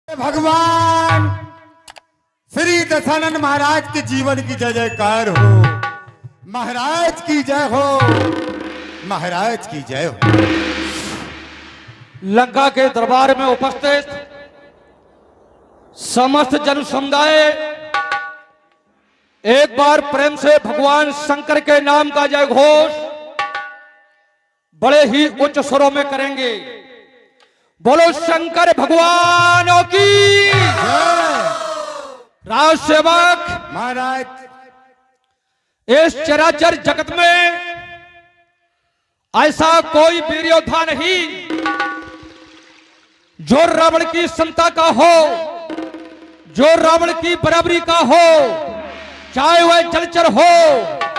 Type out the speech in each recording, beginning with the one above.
भगवान श्री दशानन महाराज के जीवन की जय जयकार हो। महाराज की जय हो, महाराज की जय हो। लंका के दरबार में उपस्थित समस्त जन समुदाय एक बार प्रेम से भगवान शंकर के नाम का जय घोष बड़े ही उच्च स्वरों में करेंगे। बोलो शंकर भगवान की राज सेवक महाराज, इस चराचर जगत में ऐसा कोई वीर योद्धा नहीं जो रावण की समता का हो, जो रावण की बराबरी का हो, चाहे वह जलचर हो,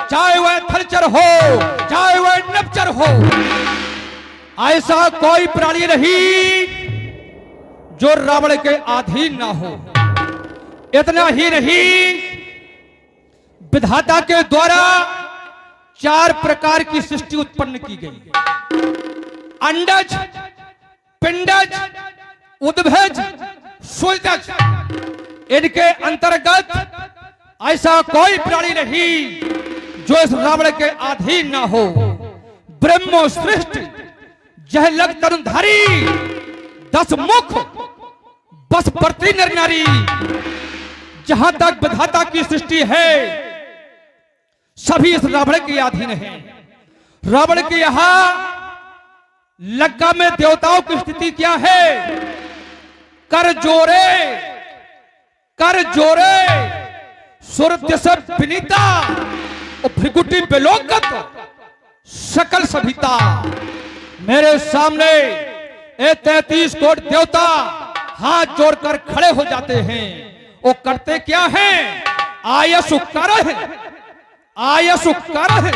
चाहे वह थलचर हो, चाहे वह नभचर हो। ऐसा कोई प्राणी नहीं जो रावण के अधीन ना हो। इतना ही नहीं, विधाता के द्वारा 4 प्रकार की सृष्टि उत्पन्न की गई। अंडज, पिंडज, उद्भज, शुलजज। इनके अंतर्गत ऐसा कोई प्राणी नहीं जो इस रावण के अधीन ना हो। ब्रह्मो सृष्टि जह लग तरुणधारी, 10 मुख बस प्रति नर नारी। जहां तक विधाता की सृष्टि है सभी इस रावण के अधीन है। रावण के यहां लंका में देवताओं की स्थिति क्या है? कर जोरे, कर जोरे, सुरत्य से विनीता और भृगुटी बेलोकत सकल सभिता। मेरे सामने ये 33 कोट देवता हाथ जोड़कर खड़े हो जाते हैं। वो करते क्या हैं? आयसु कर है, आयसु कर है,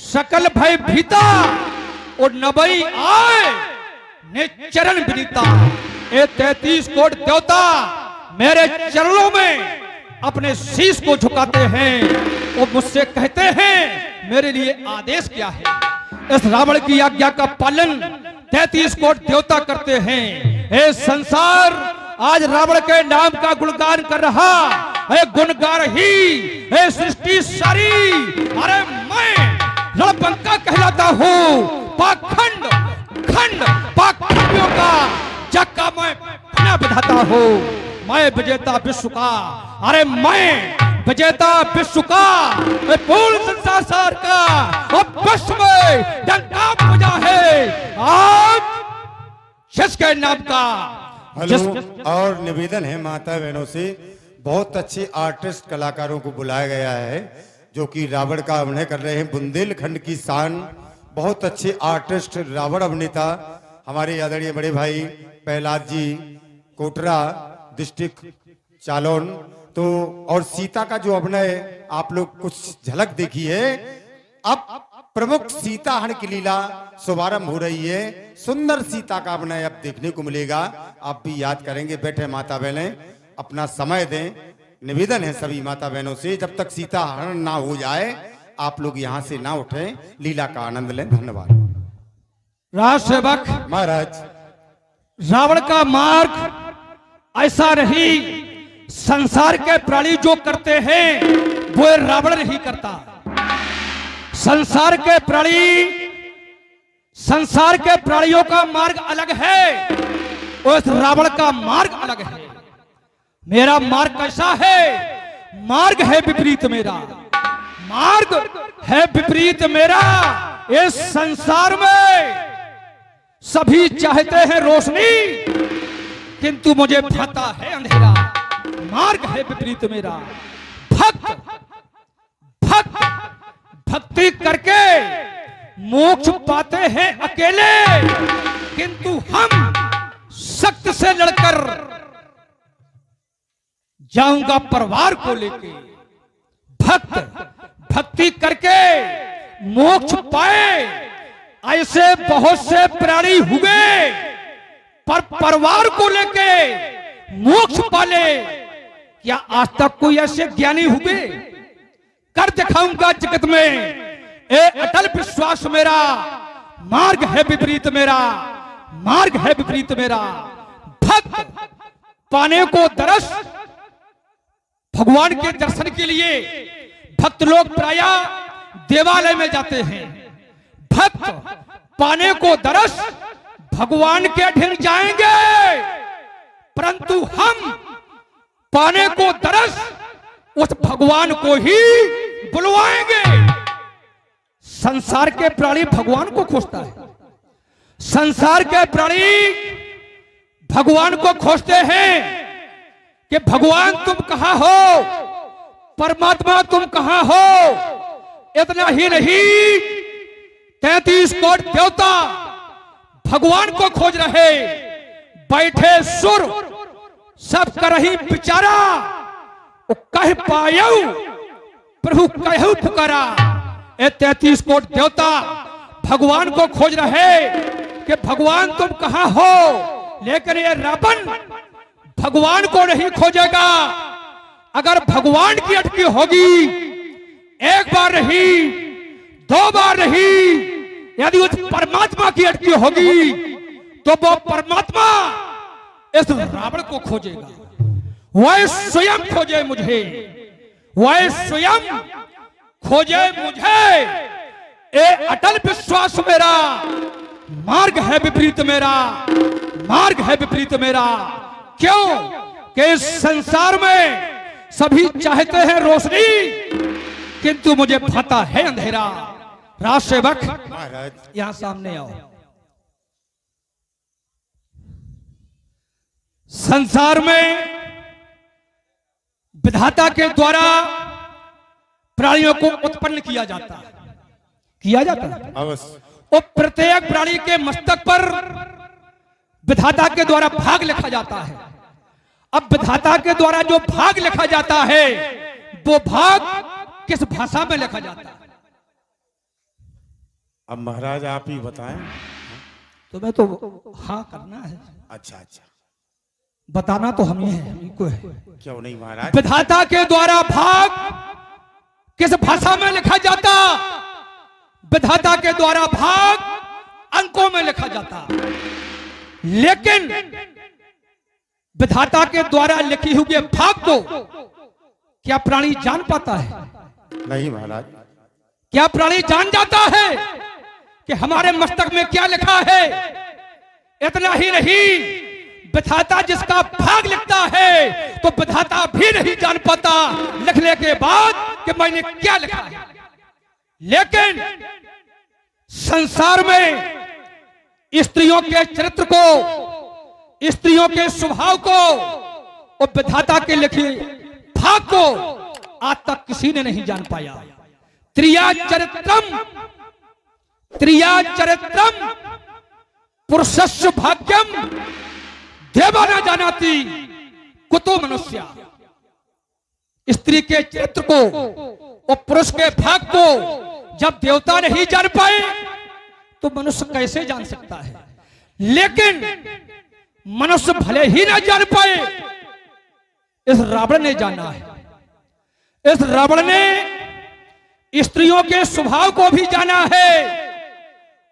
सकल भय भीता और नबई आए ने चरण विनीता। ये 33 कोट देवता मेरे चरणों में अपने शीश को झुकाते हैं और मुझसे कहते हैं मेरे लिए आदेश क्या है। इस रावण की आज्ञा का पालन 33 कोट देवता करते हैं। हे संसार आज रावण के नाम का गुणगान कर रहा है, गुणगान ही है सृष्टि सारी। अरे मैं रणबंका कहलाता हूँ, पाखंड खंड पाखंडियों का जग का मैं बना विधाता हूँ। मैं विजेता विश्व का, अरे मैं विजेता विश्व का, पूर्ण संसार सार का और विश्व में डंका बजा है आज जिसके नाम का। हेलो, और निवेदन है माता बहनों से, बहुत अच्छे आर्टिस्ट कलाकारों को बुलाया गया है जो कि रावण का अभिनय कर रहे हैं। बुंदेलखंड की शान, बहुत अच्छे आर्टिस्ट रावण अभिनेता हमारे आदरणीय बड़े भाई प्रहलाद जी कोटरा, डिस्ट्रिक्ट चालोन। तो और सीता का जो अभिनय आप लोग कुछ झलक देखी है। अब प्रमुख सीता हरण की लीला शुभारंभ हो रही है। सुंदर सीता का अभिनय अब देखने को मिलेगा। आप भी याद करेंगे। बैठे माता बहनें अपना समय दें। निवेदन है सभी माता बहनों से, जब तक सीता हरण ना हो जाए आप लोग यहाँ से ना उठें, लीला का आनंद लें। धन्यवाद। राज सेवक महाराज, रावण का मार्ग ऐसा नहीं, संसार के प्राणी जो करते हैं वो रावण नहीं करता। संसार के प्राणी, संसार के प्राणियों का मार्ग अलग है और इस रावण का मार्ग अलग है। मेरा मार्ग कैसा है? मार्ग है विपरीत मेरा, मार्ग है विपरीत मेरा। इस संसार में सभी चाहते हैं रोशनी, किंतु मुझे भाता है अंधेरा। मार्ग है विपरीत मेरा। भक्त भक्त भक्ति करके मोक्ष पाते हैं अकेले, किंतु हम सख्त से लड़कर जाऊंगा परिवार को लेके। भक्त भक्ति करके मोक्ष पाए ऐसे बहुत से प्राणी हुए, पर परिवार को लेके मोक्ष पाले क्या आज तक कोई ऐसे ज्ञानी हुए? कर दिखाऊंगा जगत में ए अटल विश्वास मेरा। मार्ग है विपरीत मेरा, मार्ग है विपरीत मेरा। भक्त पाने को तरस, भगवान के दर्शन के लिए भक्त लोग प्रायः देवालय में जाते हैं। भक्त पाने को तरस भगवान के ढिल जाएंगे, परंतु हम पाने को तरस उस भगवान को ही बुलवाएंगे। संसार के प्राणी भगवान को खोजता है, संसार के प्राणी भगवान को खोजते हैं कि भगवान तुम कहां हो, परमात्मा तुम कहां हो। इतना ही नहीं, 33 कोटि देवता भगवान को खोज रहे, बैठे सुर सब करही बिचारा, कह पायऊ प्रभु कहू पुकारा। 33 कोटि देवता भगवान को खोज रहे कि भगवान तुम कहां हो, लेकिन ये रावण भगवान को नहीं खोजेगा। अगर भगवान की अटकी होगी, एक बार नहीं, 2 बार नहीं, यदि उस परमात्मा की अटकी होगी तो वो परमात्मा इस रावण को खोजेगा। वह स्वयं खोजे मुझे, वह स्वयं खोजे मुझे। ए अटल विश्वास मेरा, मार्ग है विपरीत मेरा, मार्ग है विपरीत मेरा। क्यों कि इस संसार में सभी चाहते हैं रोशनी, किंतु मुझे भाता है अंधेरा। राज सेवक महाराज यहां सामने आओ। संसार में विधाता के द्वारा प्राणियों को उत्पन्न किया जाता है, किया जाता है अवश्य। और प्रत्येक प्राणी के मस्तक पर विधाता के द्वारा भाग लिखा जाता है। अब विधाता के द्वारा जो भाग लिखा जाता है, वो भाग किस भाषा में लिखा जाता है? अब महाराज आप ही बताएं। तुम्हें तो हाँ करना है, अच्छा अच्छा, बताना तो हमें है, हमको है। क्यों नहीं महाराज। विधाता के द्वारा भाग किस भाषा में लिखा जाता? विधाता के द्वारा भाग अंकों में लिखा जाता। लेकिन विधाता के द्वारा लिखी हुई भाग को क्या प्राणी जान पाता है? नहीं महाराज। क्या प्राणी जान जाता है कि हमारे मस्तक में क्या लिखा है? इतना ही नहीं, विधाता जिसका भाग लिखता है तो विधाता भी नहीं जान पाता लिखने के बाद कि मैंने क्या लिखा है। लेकिन संसार में स्त्रियों के चरित्र को, स्त्रियों के स्वभाव को और विधाता के लिखे भाग को आज तक किसी ने नहीं जान पाया। त्रिया चरित्रम पुरुषस्य भाग्यम देवा न जानाति कुतो मनुष्य। स्त्री के चरित्र को और पुरुष के भाग को जब देवता नहीं जान पाए तो मनुष्य कैसे जान सकता है? लेकिन मनुष्य भले ही ना जान पाए, इस रावण ने जाना है। इस रावण ने स्त्रियों के स्वभाव को भी जाना है,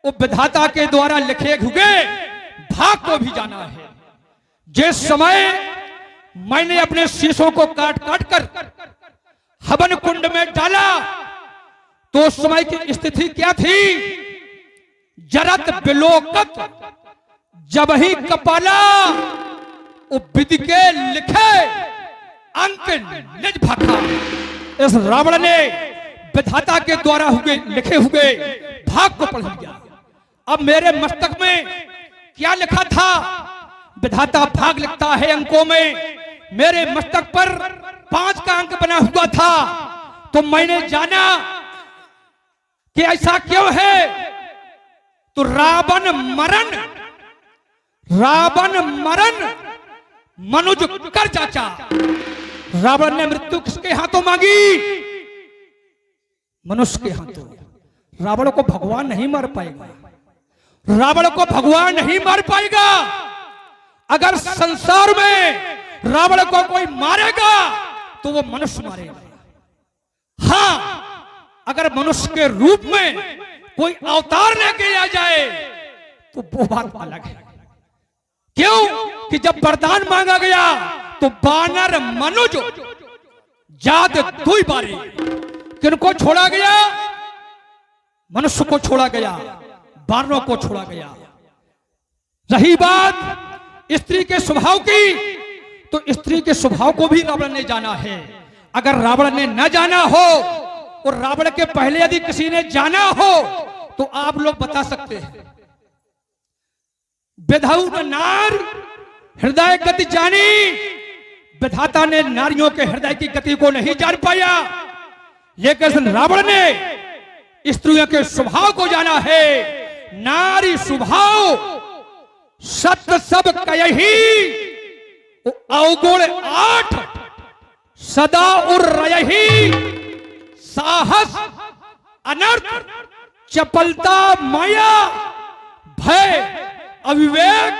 वो विधाता के द्वारा लिखे हुए भाग को भी जाना है। जिस समय मैंने अपने शीशों को काट काट कर हवन कुंड में डाला तो उस समय की स्थिति क्या थी? जरत बिलोकत जब ही कपाला विधि के लिखे अंक निज भाखा। इस रावण ने विधाता के द्वारा हुए लिखे हुए भाग को पढ़ लिया। अब मेरे मस्तक में क्या लिखा था? विधाता भाग लिखता है अंकों में। मेरे मस्तक पर 5 का अंक बना हुआ था, तो मैंने जाना कि ऐसा क्यों है। तो रावण मरण मनुज कर चाचा। रावण ने मृत्यु किसके हाथों मांगी? मनुष्य के हाथों। रावण को भगवान नहीं मार पाएगा, रावण को भगवान नहीं मार पाएगा। अगर संसार में रावण को कोई मारेगा तो वो मनुष्य मारेगा। हाँ, अगर मनुष्य के रूप में कोई अवतार लेके आ जाए तो वो बात अलग है। क्यों कि जब वरदान मांगा गया तो बानर मनुज जात दुई बारी। किनको छोड़ा गया? मनुष्य को छोड़ा गया, बानरों को छोड़ा गया। रही बात स्त्री के स्वभाव की, तो स्त्री के स्वभाव को भी रावण ने जाना है। अगर रावण ने न जाना हो और रावण के पहले यदि किसी ने जाना हो तो आप लोग बता सकते हैं। विधौ नार हृदय गति जानी, विधाता ने नारियों के हृदय की गति को नहीं जान पाया, लेकिन रावण ने स्त्रियों के स्वभाव को जाना है। नारी स्वभाव सत्य सब कयही अवगुण 8 सदा उर्रयही, साहस अनर्थ चपलता माया भय अविवेक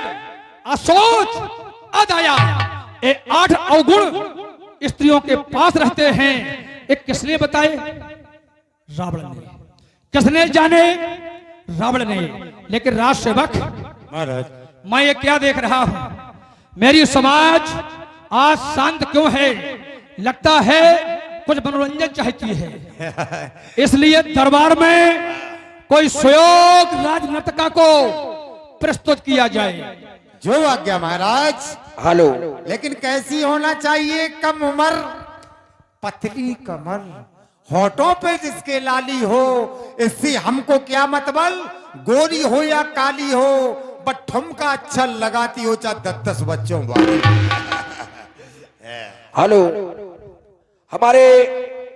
असोच अदया, ये 8 अवगुण स्त्रियों के पास रहते हैं। एक किसने बताए? रावण ने। किसने जाने? रावण ने। लेकिन राज सेवक महाराज, मैं ये क्या देख रहा हूं, मेरी समाज आज शांत क्यों है? लगता है कुछ मनोरंजन चाहती है, इसलिए दरबार में कोई सुयोग राजनर्तका को प्रस्तुत किया जाए। जो आज्ञा महाराज। हेलो, लेकिन कैसी होना चाहिए? कम उम्र, पतली कमर, होठों पे जिसके लाली हो, इससे हमको क्या मतलब? गोरी हो या काली हो, बट ठुमका अच्छा लगाती हो चाहे 10-10 बच्चों वाली। हेलो, हमारे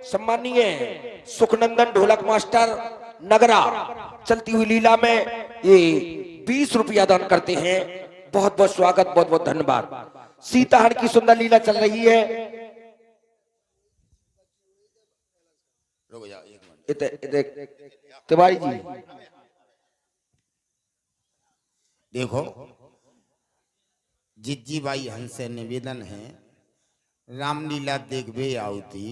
सम्मानीय सुखनंदन ढोलक मास्टर नगरा चलती हुई लीला में ये 20 रुपया दान करते हैं। बहुत बहुत स्वागत, बहुत बहुत धन्यवाद। सीताहरण की सुंदर लीला चल रही है। तिवारी जी देखो, जिज्जी बाई हमसे निवेदन है, रामलीला देखबे आउती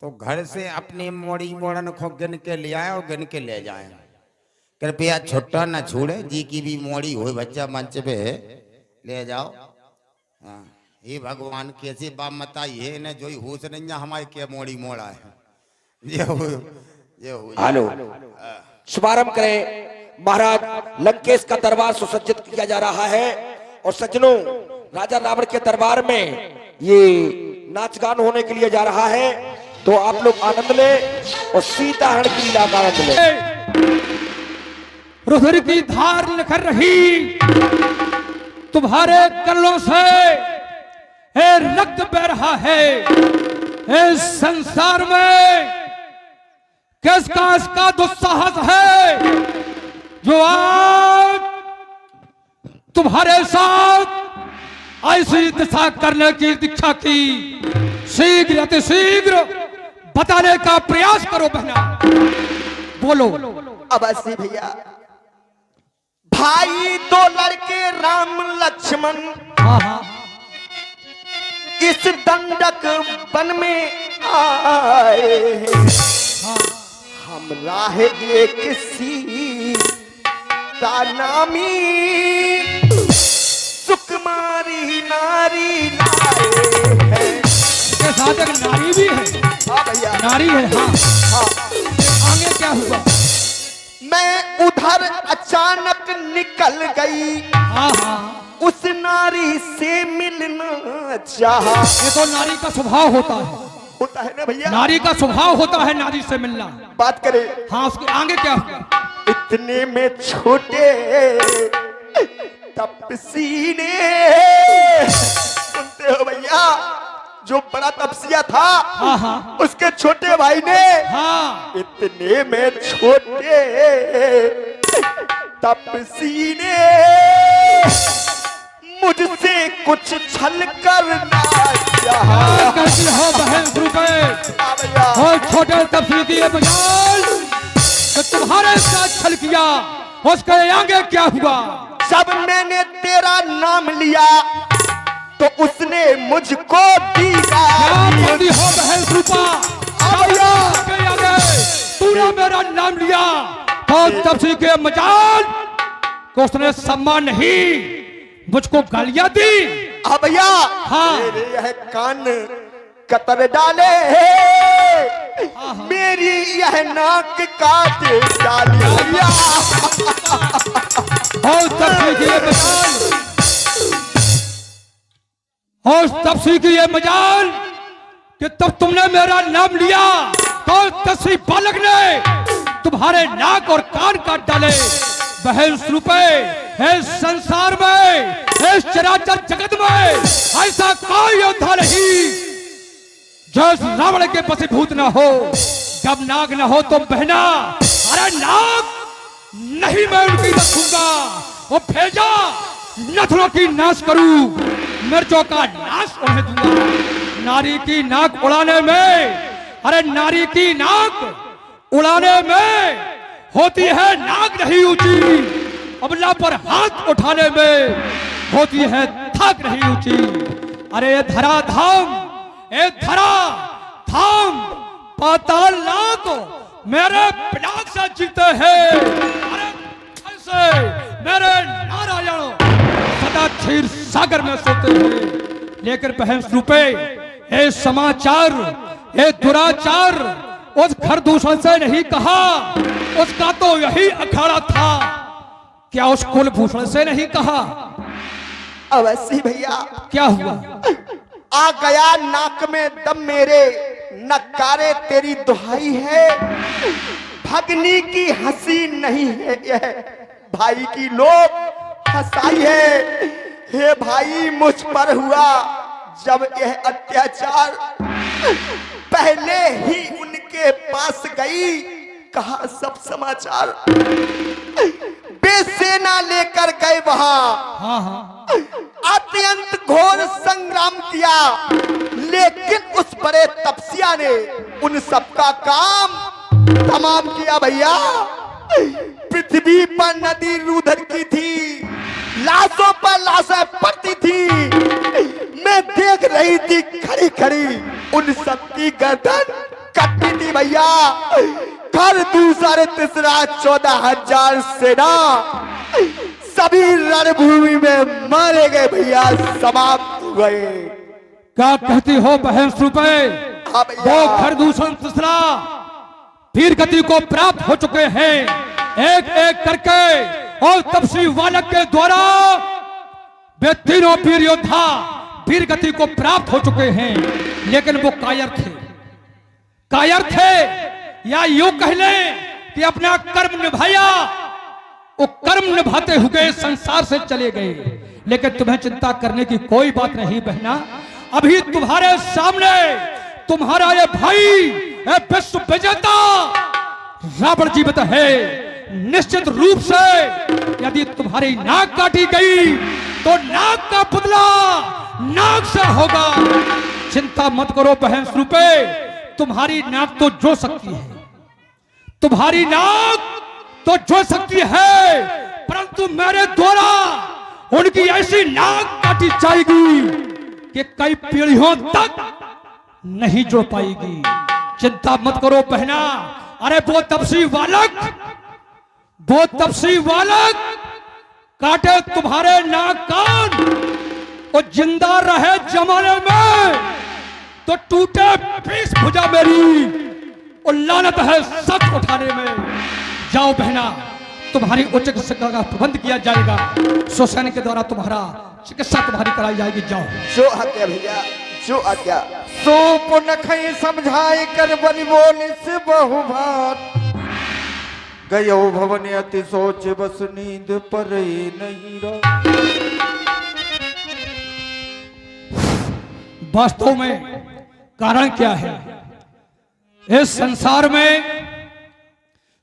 तो घर से अपने मोड़ी मोड़न को गिन के ले आए और गिन के ले जाए। कृपया छोटा न छोड़े, जी की भी मोड़ी हो बच्चा मंच पे ले जाओ। हाँ, हे भगवान कैसे बाप बताइए न जो होश नहीं हमारे क्या मोड़ी मोड़ा है। हेलो, शुभारंभ करें। महाराज लंकेश का दरबार सुसज्जित किया जा रहा है और सज्जनों, राजा रावण के दरबार में ये नाच गान होने के लिए जा रहा है, तो आप लोग आनंद लें और सीताहरण की लीला का आनंद लें। रुधिर की धार निखर रही तुम्हारे करों से, हे रक्त बह रहा है इस संसार में। किसका इसका दुस्साहस है जो आज तुम्हारे साथ ऐसी दिशा करने की दीक्षा की? शीघ्र अतिशीघ्र बताने का प्रयास करो बहना, बोलो। अवश्य भैया। भाई 2 लड़के राम लक्ष्मण हाँ हाँ, इस दंडक वन में आए हैं। हम राह देख सीता नामी सुकुमारी नारी लाए हैं। के साथ एक नारी भी है। हाँ भैया, नारी है। हाँ हाँ। आगे क्या हुआ? मैं उधर अचानक निकल गई, हाँ हाँ, उस नारी से मिलना चाहा। ये तो नारी का स्वभाव होता है। होता है ना भैया, नारी का स्वभाव होता है नारी से मिलना। बात करें। हाँ, उसके आगे क्या हुआ? इतने में छोटे तपसी ने, सुनते हो भैया, जो बड़ा तपसिया था, हाँ हाँ, उसके छोटे भाई ने, हाँ, इतने में छोटे तपसी ने मुझसे कुछ छल करना चाहा। कहती हो बहन रुपए हो छोटे तफसील की बजाल तो तुम्हारे साथ छल किया, उसके आगे क्या हुआ? जब मैंने तेरा नाम लिया तो उसने मुझको दीदा। क्या कहती हो बहन रूपा? के आगे तूने मेरा नाम लिया तो तफसील के मजाल को उसने सम्मान नहीं मुझको गालियां दी। भैया हाँ। मेरे यह कान कतर डाले मेरी यह नाक काट डाली भैया। और तब सीखी ये मजाल, और तब सीखी ये मजाल कि तब तुमने मेरा नाम लिया तो तस्वी बालक ने तुम्हारे नाक और कान काट डाले। बहन रूपे है संसार में, है चराचर जगत में ऐसा कोई योद्धा नहीं जो इस रावण के वशीभूत न हो। जब नाग न हो तो बहना, अरे नाग नहीं मैं उनकी रखूंगा, वो भेजा नथनों की नाश करूं, मिर्चों का नाश उन्हें दूंगा। नारी की नाक उड़ाने में, अरे नारी की नाक उड़ाने में होती है नाक नहीं ऊंची, अबला पर हाथ उठाने में होती है थाक नहीं ऊंची। अरे ये धरा धाम, ए धरा धाम पाताल नाक मेरे पिनाक से जीते हैं। अरे ऐसे मेरे नारायण सदा क्षीर सागर में सोते हैं। लेकिन बहन रूपे ये समाचार, ये दुराचार उस खरदूषण से नहीं कहा, उसका तो यही अखाड़ा था। क्या उस कुलभूषण से नहीं कहा? अवश्य भैया। क्या हुआ? आ गया नाक में दम मेरे, नकारे तेरी दुहाई है। भगनी की हंसी नहीं है यह, भाई की लोग हंसाई है। हे भाई मुझ पर हुआ जब यह अत्याचार, पहले ही उनके पास गई कहा सब समाचार। बेसेना लेकर गए वहां, हाँ हाँ, अत्यंत घोर संग्राम किया, लेकिन उस बड़े तपस्या ने उन सबका काम तमाम किया भैया। पृथ्वी पर नदी रुधिर की थी, लाशों पर लाशें पड़ती थी। मैं देख रही थी खड़ी खड़ी उन सबकी गर्दन कटती थी भैया। घर दूसरे तीसरा 14,000 सेना सभी रणभूमि में मारे गए भैया, समाप्त हुए। क्या कहती हो बहन रूपे? हाँ भैया। वो खरदूषण तीसरा वीर गति को प्राप्त हो चुके हैं एक एक करके, और तपसी बालक के द्वारा वे तीनों वीर योद्धा वीर गति को प्राप्त हो चुके हैं। लेकिन वो कायर थे, कायर थे, या यूं कह लें कि अपना कर्म निभाया, वो कर्म निभाते हुए संसार से चले गए। लेकिन तुम्हें चिंता करने की कोई बात नहीं बहना। अभी तुम्हारे सामने तुम्हारा ये भाई विश्व विजेता रावण जीवित है। निश्चित रूप से यदि तुम्हारी नाक काटी गई तो नाक का बदला नाक से होगा। चिंता मत करो बहन रूपे, तुम्हारी नाक तो जो सकती है, तुम्हारी नाक तो जो सकती है, परंतु मेरे द्वारा उनकी ऐसी नाक काटी जाएगी कि कई पीढ़ियों तक नहीं जुड़ पाएगी। चिंता मत करो बहना। अरे वो तपसी बालक, वो तपसी बालक काटे तुम्हारे नाक कान, और जिंदा रहे जमाने में तो टूटे पीस भुजा मेरी, और लानत है सच उठाने में। जाओ बहना, तुम्हारी उच्च चिकित्सा का प्रबंध किया जाएगा। स्वसैनिक के द्वारा तुम्हारा चिकित्सा तुम्हारी कराई जाएगी। जाओ। जो आज्ञा भैया, जो आज्ञा। सो पुनखई समझाई कर बनी बोली से बहुभात, गयो भवन अति सोच बस नींद पर नहीं रहा। वास्तव में कारण क्या है? इस संसार में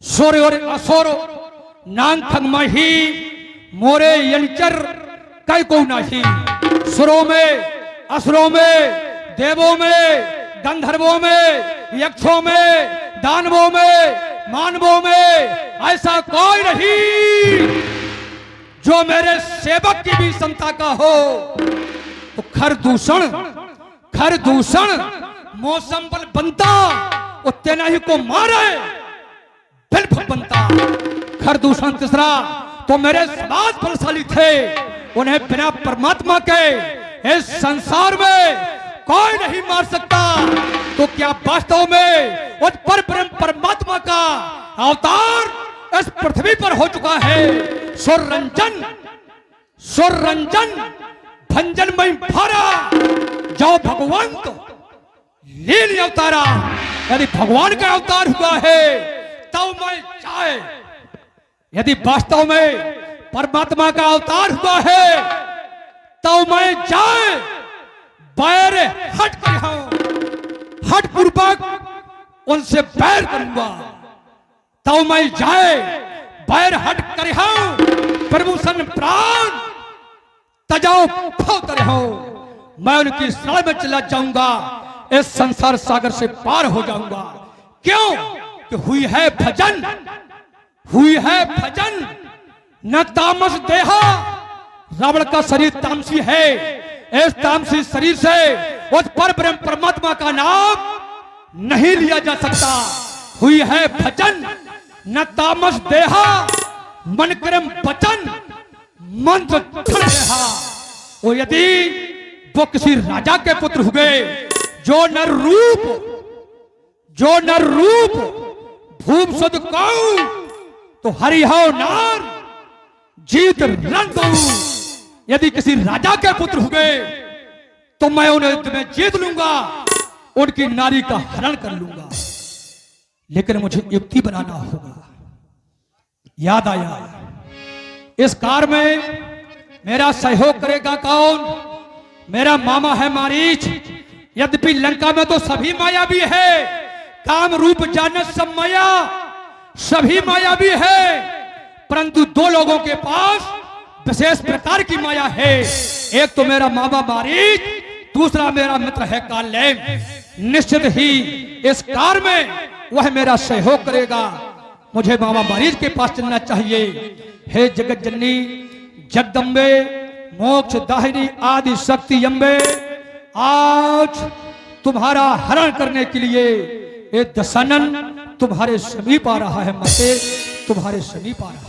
सूर्य और असुर नांग थंगमही मोरे यंचर कई को नहीं। सुरों में, असुरों में, देवों में, गंधर्वों में, यक्षों में, दानवों में, मानवों में ऐसा कोई नहीं जो मेरे सेवक की भी क्षमता का हो। तो खरदूषण, खरदूषण मौसम बल बनता, वो तेनाही को मारे बिल्कुल बनता। खरदूषण तीसरा तो मेरे समाज बलशाली थे, उन्हें बिना परमात्मा के इस संसार में कोई नहीं मार सकता, तो क्या वास्तव में उस पर ब्रह्म परमात्मा का अवतार इस पृथ्वी पर हो चुका है? सुर रंजन भंजन में भरा जो भगवंत लील अवतारा। यदि भगवान का अवतार हुआ है तब मैं चाहे, यदि वास्तव में परमात्मा का अवतार हुआ है तो मैं जाए बैर हट कर हट पूर्वक उनसे बैर करूंगा, तो मैं जाए बैर हट कर प्रभुषण प्राण तजाओ फोत रहो, मैं उनकी शरण में चला जाऊंगा, इस संसार सागर से पार हो जाऊंगा। क्यों? कि हुई है भजन न तामस देहा। रावण का शरीर तामसी है, इस तामसी शरीर से उस पर ब्रह्म परमात्मा का नाम नहीं लिया जा सकता। हुई है भजन न तामस देहा, मन क्रम वचन मंत्र रहा। वो यदि वो किसी राजा के पुत्र हुए जो नर रूप भूप सुध कौ, तो हरिहो नार जीत रन दो। यदि किसी राजा के पुत्र हुए तो मैं उन्हें जीत लूंगा, उनकी नारी का हरण कर लूंगा, लेकिन मुझे युक्ति बनाना होगा। याद आया, इस कार में मेरा सहयोग करेगा कौन? मेरा मामा है मारीच। यद्यपि लंका में तो सभी मायावी है, काम रूप जानत सब माया, सभी मायावी है, परंतु दो लोगों के पास विशेष प्रकार की माया है। एक तो मेरा मामा मारीच, दूसरा मेरा मित्र है कालेम। निश्चित ही इस कार में वह मेरा सहयोग करेगा। मुझे मामा मारीच के पास चलना चाहिए। हे जगत जननी जगदम्बे मोक्ष दाहिनी आदि शक्ति अम्बे, आज तुम्हारा हरण करने के लिए ये दशानन तुम्हारे समीप आ रहा है, माते तुम्हारे समीप आ रहा है।